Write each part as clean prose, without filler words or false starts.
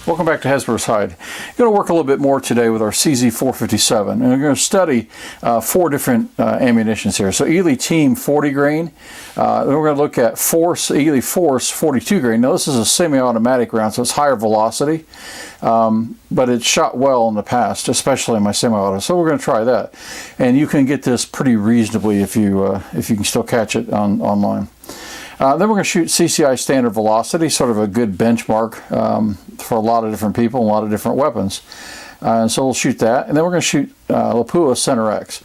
Welcome back to Hasbro's Hide. We're going to work a little bit more today with our CZ457, and we're going to study 4 different ammunitions here. So Eley Team 40 grain, then we're going to look at Eley Force 42 grain. Now this is a semi-automatic round, so it's higher velocity, but it's shot well in the past, especially in my semi-auto. So we're going to try that, and you can get this pretty reasonably if you can still catch it online. Then we're going to shoot CCI Standard Velocity, sort of a good benchmark for a lot of different people, a lot of different weapons. And so we'll shoot that. And then we're going to shoot Lapua Center-X.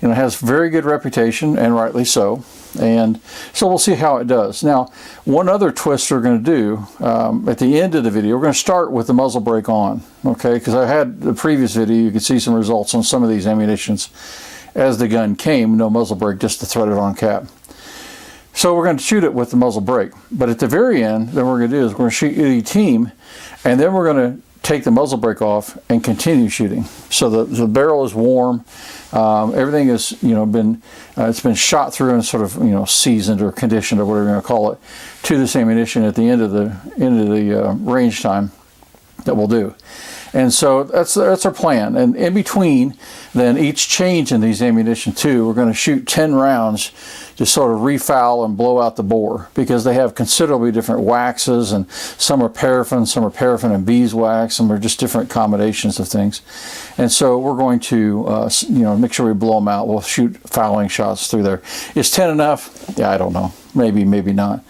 It has very good reputation, and rightly so. And so we'll see how it does. Now, one other twist we're going to do at the end of the video, we're going to start with the muzzle brake on, okay? Because I had the previous video, you could see some results on some of these ammunitions as the gun came, no muzzle brake, just the threaded on cap. So we're going to shoot it with the muzzle brake. But at the very end, then what we're going to do is we're going to shoot Eley Team, and then we're going to take the muzzle brake off and continue shooting. So the barrel is warm. Everything is, it's been shot through and sort of, seasoned or conditioned or whatever you're going to call it to this ammunition at the end of the range time that we'll do. And so that's our plan. And in between, then each change in these ammunition too, we're going to shoot 10 rounds to sort of refoul and blow out the bore, because they have considerably different waxes, and some are paraffin and beeswax, some are just different combinations of things. And so we're going to make sure we blow them out. We'll shoot fouling shots through there. Is 10 enough? Yeah, I don't know. Maybe not.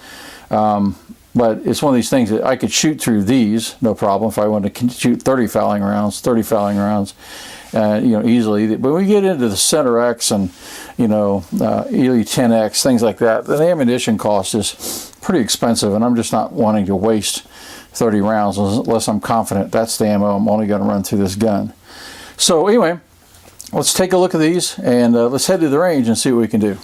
But it's one of these things that I could shoot through these, no problem, if I wanted to shoot 30 fouling rounds, easily. But when we get into the Center-X and, Eley 10X, things like that, the ammunition cost is pretty expensive, and I'm just not wanting to waste 30 rounds unless I'm confident that's the ammo I'm only going to run through this gun. So anyway, let's take a look at these, and let's head to the range and see what we can do.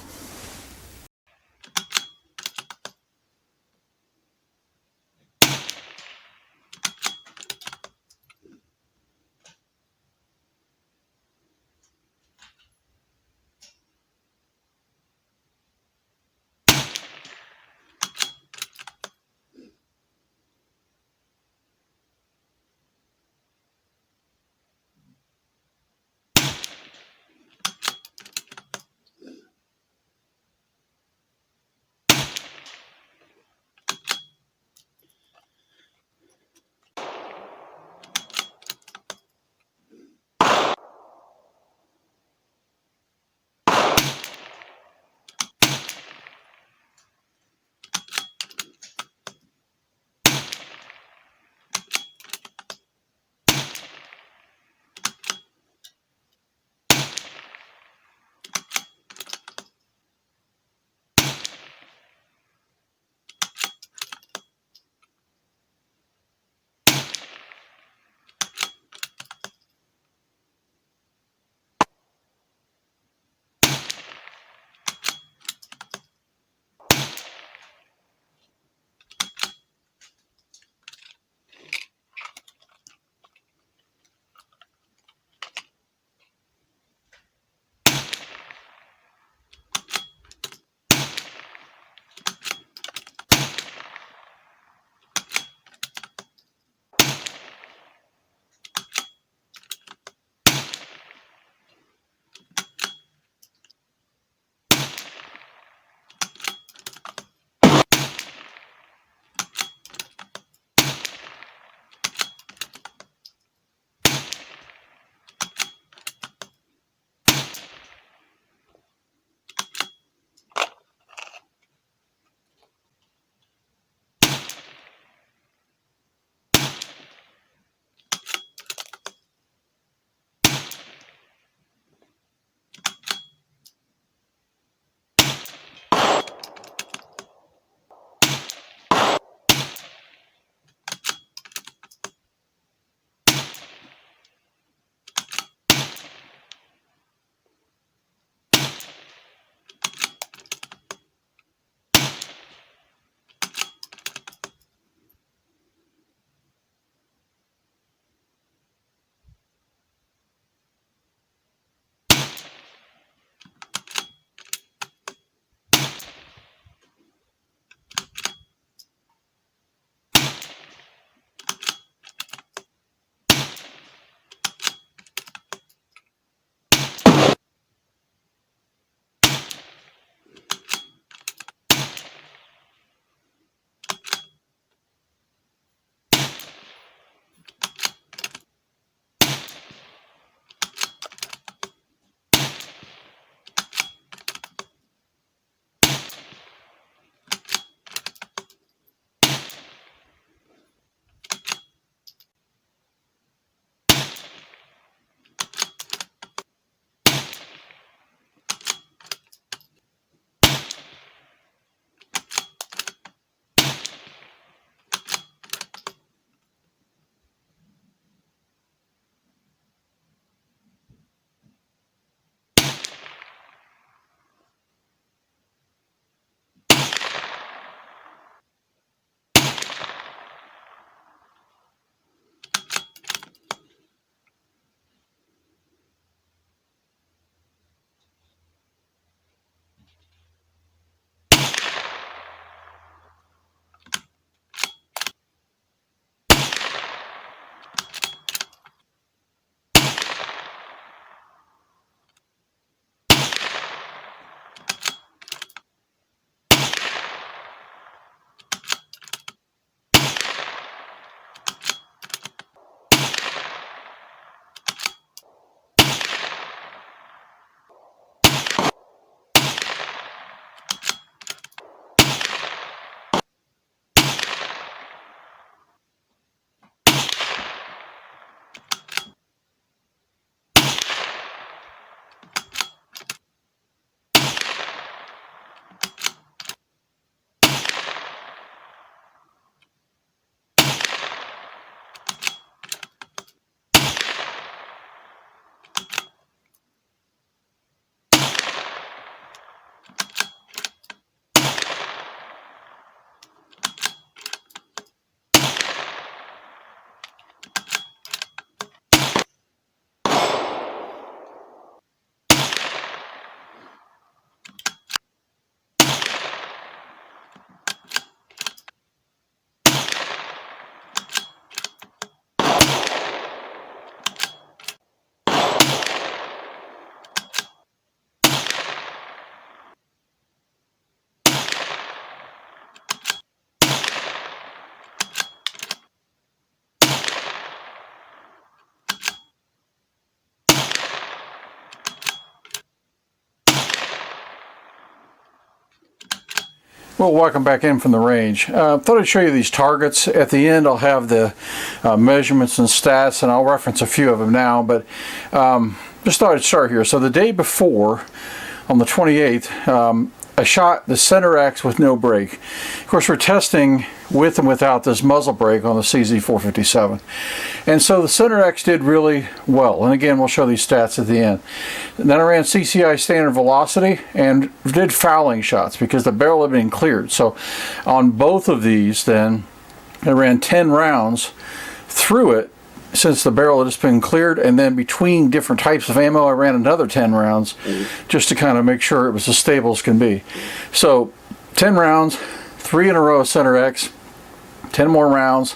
Well, welcome back in from the range. Thought I'd show you these targets. At the end I'll have the measurements and stats, and I'll reference a few of them now, but just thought I'd start here. So the day before, on the 28th, I shot the Center-X with no brake. Of course, we're testing with and without this muzzle brake on the CZ457. And so the Center-X did really well. And again, we'll show these stats at the end. And then I ran CCI Standard Velocity and did fouling shots because the barrel had been cleared. So on both of these then, I ran 10 rounds through it since the barrel had just been cleared, and then between different types of ammo I ran another 10 rounds just to kind of make sure it was as stable as can be. So 10 rounds, 3 in a row of Center-X, 10 more rounds,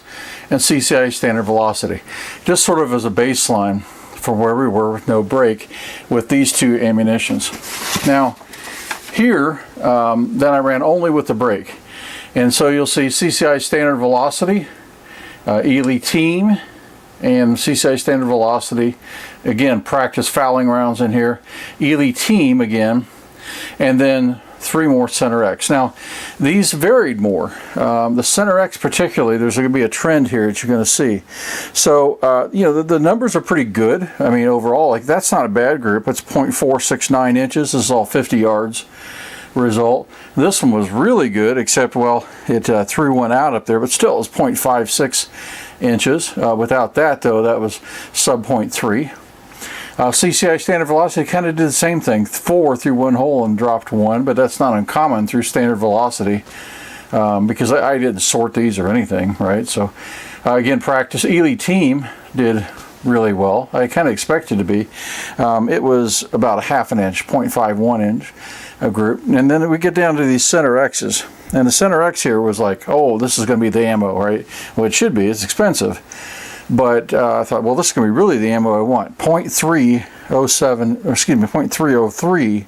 and CCI Standard Velocity. Just sort of as a baseline for where we were with no brake with these two ammunitions. Now here, then I ran only with the brake. And so you'll see CCI Standard Velocity, Eley Team, and CCI Standard Velocity. Again, practice fouling rounds in here. Eley Team again, and then 3 more Center-X. Now, these varied more. The Center-X particularly, there's going to be a trend here that you're going to see. So, you know, the numbers are pretty good. I mean, overall, like that's not a bad group. It's 0.469 inches. This is all 50 yards result. This one was really good, except, well, it threw one out up there, but still it was 0.56 inches. Without that, though, that was sub 0.3. CCI Standard Velocity kind of did the same thing. 4 through one hole and dropped 1, but that's not uncommon through Standard Velocity because I didn't sort these or anything, right? So again, practice. Eley Team did really well. I kind of expected to be. It was about a half an inch, 0.51 inch a group. And then we get down to these Center-X's. And the Center-X here was like, oh, this is going to be the ammo, right? Well, it should be. It's expensive. But I thought, well, this is going to be really the ammo I want. 0.307, or excuse me, 0.303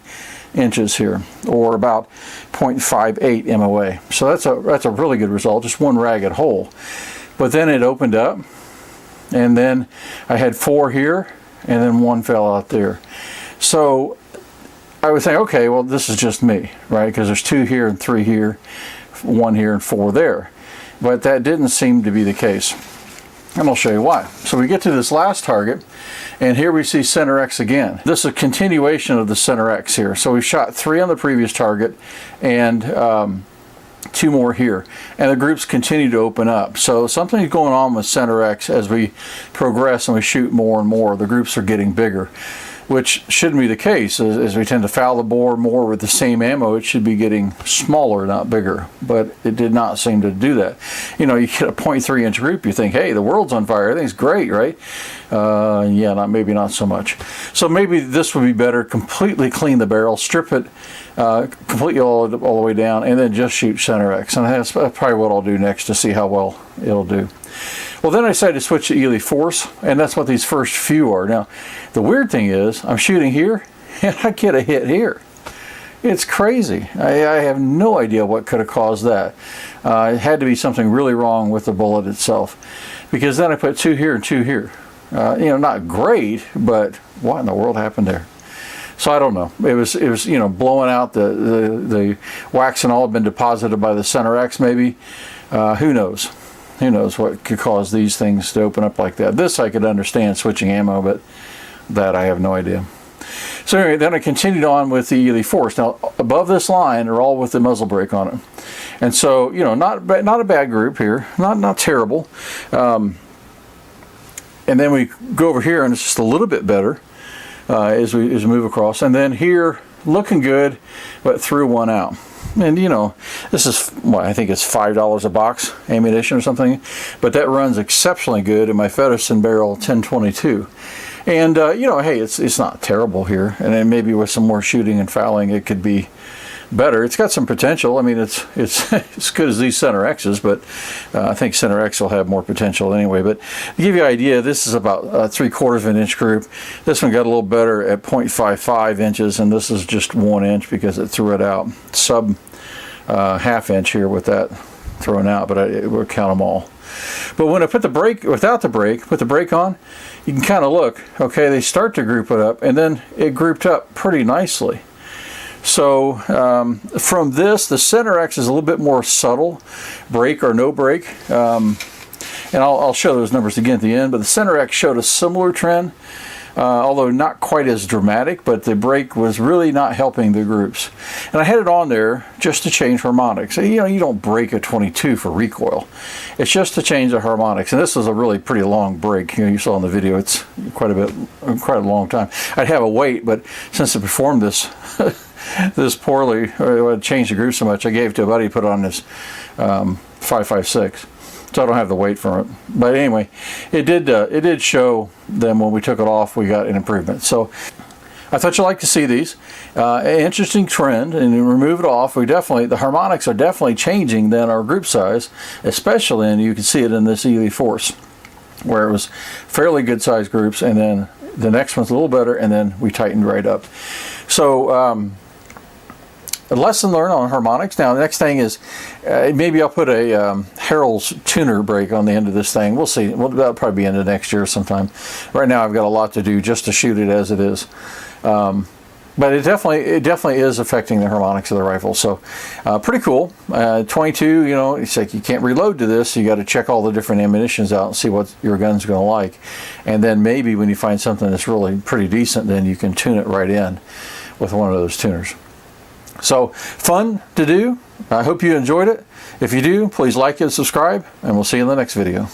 inches here, or about 0.58 MOA. So that's a really good result, just one ragged hole. But then it opened up, and then I had 4 here, and then 1 fell out there. So I would think, okay, well, this is just me, right? Because there's 2 here and 3 here, 1 here and 4 there. But that didn't seem to be the case. And I'll show you why. So we get to this last target, and here we see Center-X again. This is a continuation of the Center-X here. So we shot 3 on the previous target and 2 more here. And the groups continue to open up. So something's going on with Center-X as we progress and we shoot more and more. The groups are getting bigger, which shouldn't be the case. As we tend to foul the bore more with the same ammo, it should be getting smaller, not bigger. But it did not seem to do that. You know, you get a 0.3 inch group, you think, hey, the world's on fire, everything's great, right? Yeah, maybe not so much. So maybe this would be better, completely clean the barrel, strip it completely all the way down, and then just shoot Center-X. And that's probably what I'll do next to see how well it'll do. Well, then I decided to switch to Eley Force, and that's what these first few are. Now, the weird thing is, I'm shooting here, and I get a hit here. It's crazy. I have no idea what could have caused that. It had to be something really wrong with the bullet itself, because then I put 2 here and 2 here. You know, not great, but what in the world happened there? So I don't know. It was you know, blowing out the wax and all had been deposited by the Center-X maybe. Who knows? Who knows what could cause these things to open up like that. This I could understand, switching ammo, but that I have no idea. So anyway, then I continued on with the Eley Force. Now, above this line are all with the muzzle brake on it. And so, you know, not a bad group here. Not terrible. And then we go over here, and it's just a little bit better as we move across. And then here, looking good, but threw 1 out. And you know, this is what I think it's $5 a box ammunition or something, but that runs exceptionally good in my Feddersen barrel 1022. And you know, hey, it's not terrible here, and then maybe with some more shooting and fouling it could be better. It's got some potential. I mean, it's as good as these Center-X's, but I think Center-X will have more potential anyway. But to give you an idea, this is about 3/4 of an inch group. This one got a little better at 0.55 inches, and this is just 1 inch because it threw it out. Sub half inch here with that thrown out, but we'll count them all. But when I put the brake, without the brake, put the brake on, you can kind of look, okay, they start to group it up, and then it grouped up pretty nicely. So from this, the Center-X is a little bit more subtle, break or no break. And I'll show those numbers again at the end, but the Center-X showed a similar trend, although not quite as dramatic, but the break was really not helping the groups. And I had it on there just to change harmonics. You know, you don't break a 22 for recoil. It's just to change the harmonics. And this was a really pretty long break. You know, you saw in the video, it's quite a long time. I'd have a weight, but since it performed this this poorly, or it changed the groove so much, I gave it to a buddy to put on this 5.56. So I don't have the weight for it. But anyway, it did show them when we took it off, we got an improvement. So I thought you'd like to see these. An interesting trend, and you remove it off, the harmonics are definitely changing than our group size, especially, and you can see it in this Eley Force, where it was fairly good sized groups, and then the next one's a little better, and then we tightened right up. So a lesson learned on harmonics. Now the next thing is maybe I'll put a Harrell's tuner brake on the end of this thing. We'll see. That'll probably be into next year sometime. Right now I've got a lot to do just to shoot it as it is. But it definitely is affecting the harmonics of the rifle. So pretty cool. 22, you know, it's like you can't reload to this. You got to check all the different ammunitions out and see what your gun's going to like. And then maybe when you find something that's really pretty decent, then you can tune it right in with one of those tuners. So fun to do. I hope you enjoyed it. If you do, please like and subscribe, and we'll see you in the next video.